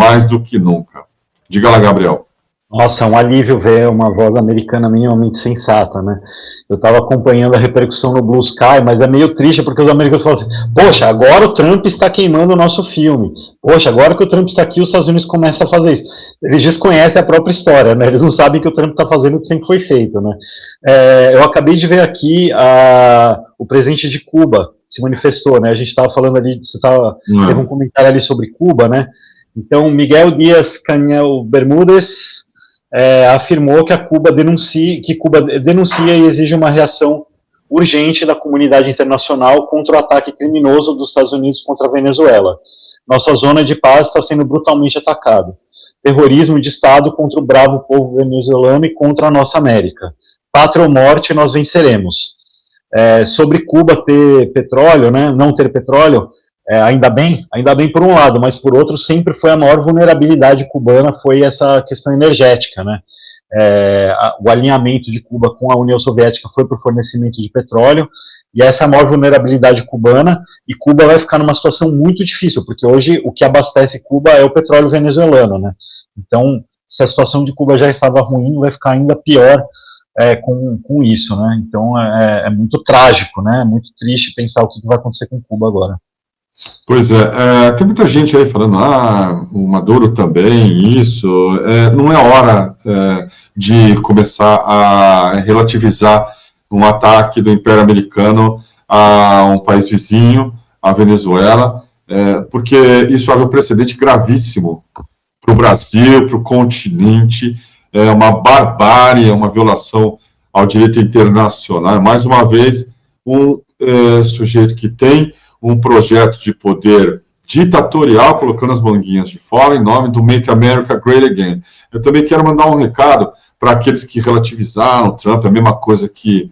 mais do que nunca. Diga lá, Gabriel. Nossa, é um alívio ver uma voz americana minimamente sensata, né? Eu estava acompanhando a repercussão no Blue Sky, mas é meio triste porque os americanos falam assim, poxa, agora o Trump está queimando o nosso filme. Poxa, agora que o Trump está aqui, os Estados Unidos começam a fazer isso. Eles desconhecem a própria história, né? Eles não sabem que o Trump está fazendo o que sempre foi feito, né? Eu acabei de ver aqui o presidente de Cuba se manifestou, né? A gente estava falando ali, teve um comentário ali sobre Cuba, né? Então, Miguel Díaz-Canel Bermúdez afirmou que Cuba denuncia e exige uma reação urgente da comunidade internacional contra o ataque criminoso dos Estados Unidos contra a Venezuela. Nossa zona de paz está sendo brutalmente atacada. Terrorismo de Estado contra o bravo povo venezuelano e contra a nossa América. Pátria ou morte, nós venceremos. Sobre Cuba ter petróleo, né, não ter petróleo, ainda bem por um lado, mas por outro sempre foi a maior vulnerabilidade cubana, foi essa questão energética, né? O alinhamento de Cuba com a União Soviética foi para o fornecimento de petróleo, e essa é a maior vulnerabilidade cubana, e Cuba vai ficar numa situação muito difícil, porque hoje o que abastece Cuba é o petróleo venezuelano, né? Então, se a situação de Cuba já estava ruim, vai ficar ainda pior com isso, né? Então, é muito trágico, né? É muito triste pensar o que vai acontecer com Cuba agora. Pois tem muita gente aí falando, o Maduro também, isso, não é hora de começar a relativizar um ataque do Império Americano a um país vizinho, a Venezuela, porque isso abre um precedente gravíssimo para o Brasil, para o continente, é uma barbárie, é uma violação ao direito internacional, mais uma vez, um sujeito que tem um projeto de poder ditatorial, colocando as manguinhas de fora, em nome do Make America Great Again. Eu também quero mandar um recado para aqueles que relativizaram o Trump, a mesma coisa que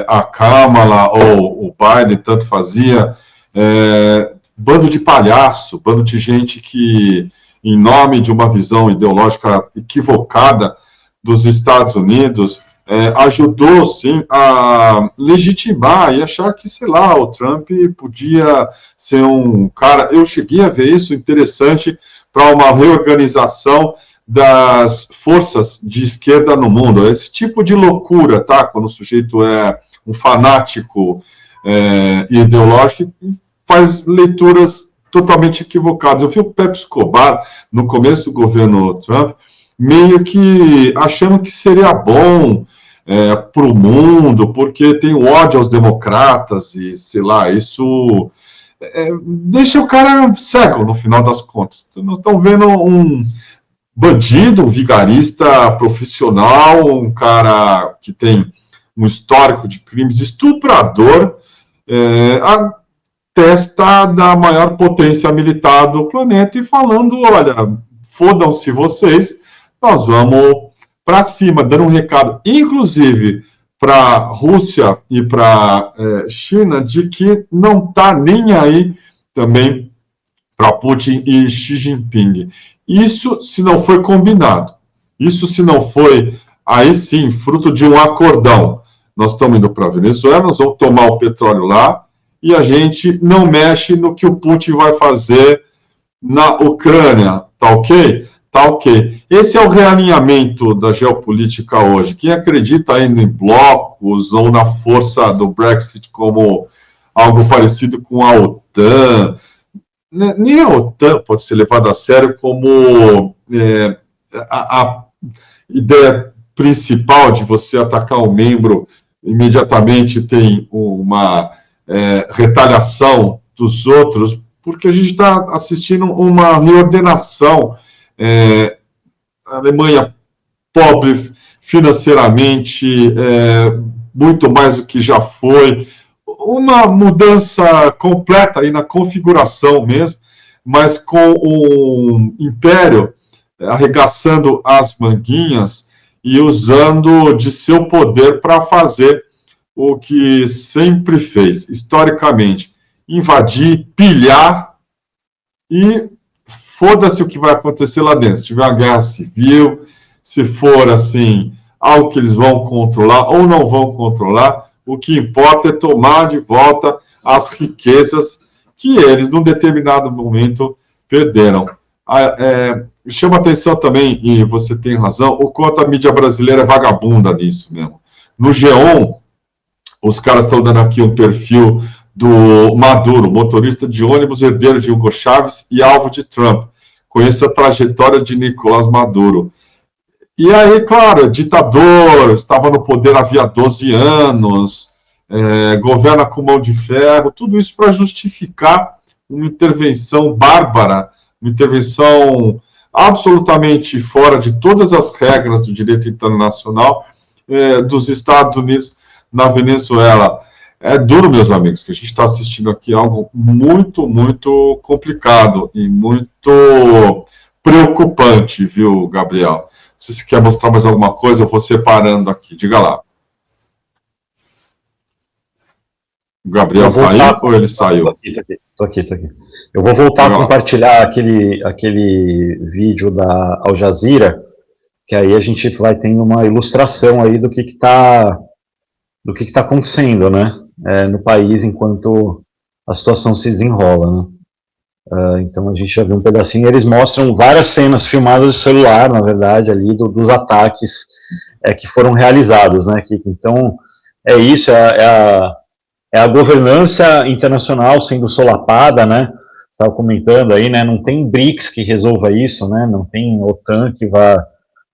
a Kamala ou o Biden tanto fazia, bando de palhaço, bando de gente que, em nome de uma visão ideológica equivocada dos Estados Unidos, ajudou, sim, a legitimar e achar que, sei lá, o Trump podia ser um cara... Eu cheguei a ver isso interessante para uma reorganização das forças de esquerda no mundo. Esse tipo de loucura, tá? Quando o sujeito é um fanático ideológico, faz leituras totalmente equivocadas. Eu vi o Pepe Escobar, no começo do governo Trump, meio que achando que seria bom para o mundo, porque tem ódio aos democratas, e sei lá, isso deixa o cara cego, no final das contas. Nós estamos vendo um bandido, um vigarista profissional, um cara que tem um histórico de crimes, estuprador, a testa da maior potência militar do planeta, e falando, olha, fodam-se vocês, nós vamos para cima, dando um recado, inclusive para a Rússia e para a China, de que não está nem aí também para Putin e Xi Jinping. Isso se não foi combinado, isso se não foi, aí sim, fruto de um acordão. Nós estamos indo para a Venezuela, nós vamos tomar o petróleo lá, e a gente não mexe no que o Putin vai fazer na Ucrânia, tá ok? Tá ok. Esse é o realinhamento da geopolítica hoje. Quem acredita ainda em blocos ou na força do Brexit como algo parecido com a OTAN, nem a OTAN pode ser levada a sério como a ideia principal de você atacar um membro, imediatamente tem uma retaliação dos outros, porque a gente está assistindo uma reordenação. A Alemanha pobre financeiramente, muito mais do que já foi, uma mudança completa aí na configuração mesmo, mas com o império arregaçando as manguinhas e usando de seu poder para fazer o que sempre fez, historicamente, invadir, pilhar e foda-se o que vai acontecer lá dentro. Se tiver uma guerra civil, se for, assim, algo que eles vão controlar ou não vão controlar, o que importa é tomar de volta as riquezas que eles, num determinado momento, perderam. Chama atenção também, e você tem razão, o quanto a mídia brasileira é vagabunda nisso mesmo. No G1, os caras estão dando aqui um perfil do Maduro, motorista de ônibus, herdeiro de Hugo Chávez e alvo de Trump. Conheça a trajetória de Nicolás Maduro. E aí, claro, ditador, estava no poder havia 12 anos, governa com mão de ferro, tudo isso para justificar uma intervenção bárbara, uma intervenção absolutamente fora de todas as regras do direito internacional dos Estados Unidos na Venezuela. É duro, meus amigos, que a gente está assistindo aqui algo muito, muito complicado e muito preocupante, viu, Gabriel? Se você quer mostrar mais alguma coisa, eu vou separando aqui. Diga lá. O Gabriel está aí ou ele saiu? Estou aqui. Eu vou voltar a compartilhar aquele vídeo da Al Jazeera, que aí a gente vai tendo uma ilustração aí do que está acontecendo, né, no país enquanto a situação se desenrola, né. Então a gente já viu um pedacinho, e eles mostram várias cenas filmadas de celular, na verdade, ali dos ataques que foram realizados, né, Kiko? Então é isso, é a governança internacional sendo solapada, né? Você estava comentando aí, né? Não tem BRICS que resolva isso, né? Não tem OTAN que vá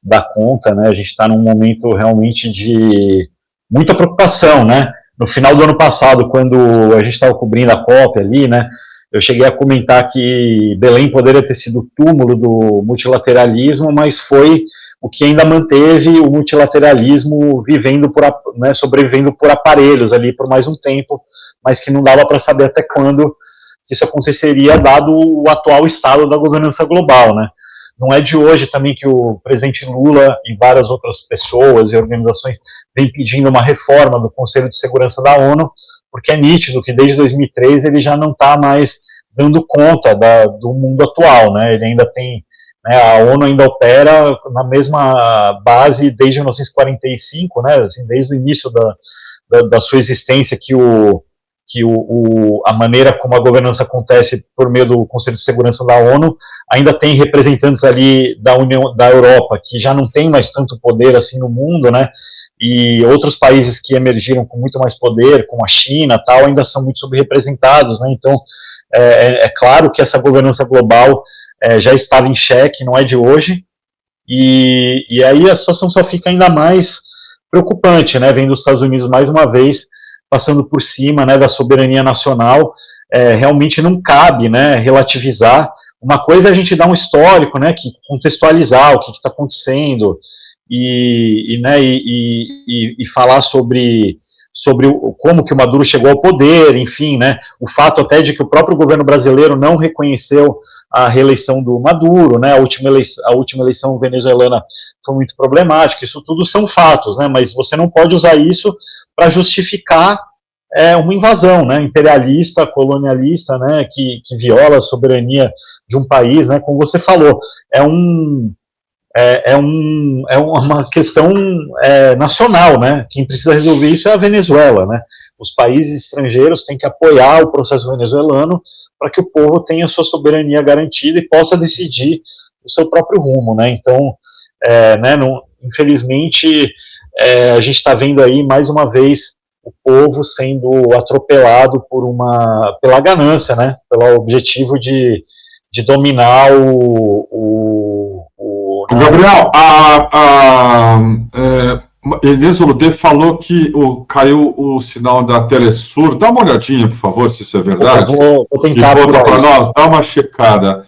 dar conta, né? A gente está num momento realmente de muita preocupação, né? No final do ano passado, quando a gente estava cobrindo a COP ali, né? Eu cheguei a comentar que Belém poderia ter sido o túmulo do multilateralismo, mas foi o que ainda manteve o multilateralismo sobrevivendo por aparelhos ali por mais um tempo, mas que não dava para saber até quando isso aconteceria, dado o atual estado da governança global, né? Não é de hoje também que o presidente Lula e várias outras pessoas e organizações vêm pedindo uma reforma do Conselho de Segurança da ONU, porque é nítido que desde 2003 ele já não está mais dando conta do mundo atual, né? Ele ainda tem, a ONU ainda opera na mesma base desde 1945, né? Assim, desde o início da sua existência, a maneira como a governança acontece por meio do Conselho de Segurança da ONU, ainda tem representantes ali da Europa, que já não tem mais tanto poder assim no mundo, né? E outros países que emergiram com muito mais poder, como a China, tal, ainda são muito subrepresentados, né? Então, é claro que essa governança global já estava em xeque, não é de hoje, e aí a situação só fica ainda mais preocupante, né? Vendo os Estados Unidos mais uma vez passando por cima, né, da soberania nacional. Realmente não cabe, né, relativizar. Uma coisa é a gente dar um histórico, né, contextualizar o que está acontecendo e falar sobre como que o Maduro chegou ao poder, enfim, né, o fato até de que o próprio governo brasileiro não reconheceu a reeleição do Maduro, né, a última eleição venezuelana foi muito problemática. Isso tudo são fatos, né, mas você não pode usar isso para justificar uma invasão, né, imperialista, colonialista, né, que viola a soberania de um país, né, como você falou, é uma questão nacional, né, quem precisa resolver isso é a Venezuela, né, os países estrangeiros têm que apoiar o processo venezuelano para que o povo tenha sua soberania garantida e possa decidir o seu próprio rumo, né, então, infelizmente, a gente está vendo aí, mais uma vez, o povo sendo atropelado pela ganância, né? Pelo objetivo de dominar Gabriel, a Inês Oludê falou que caiu o sinal da Telesur. Dá uma olhadinha, por favor, se isso é verdade. Vou tentar. E volta para nós, dá uma checada.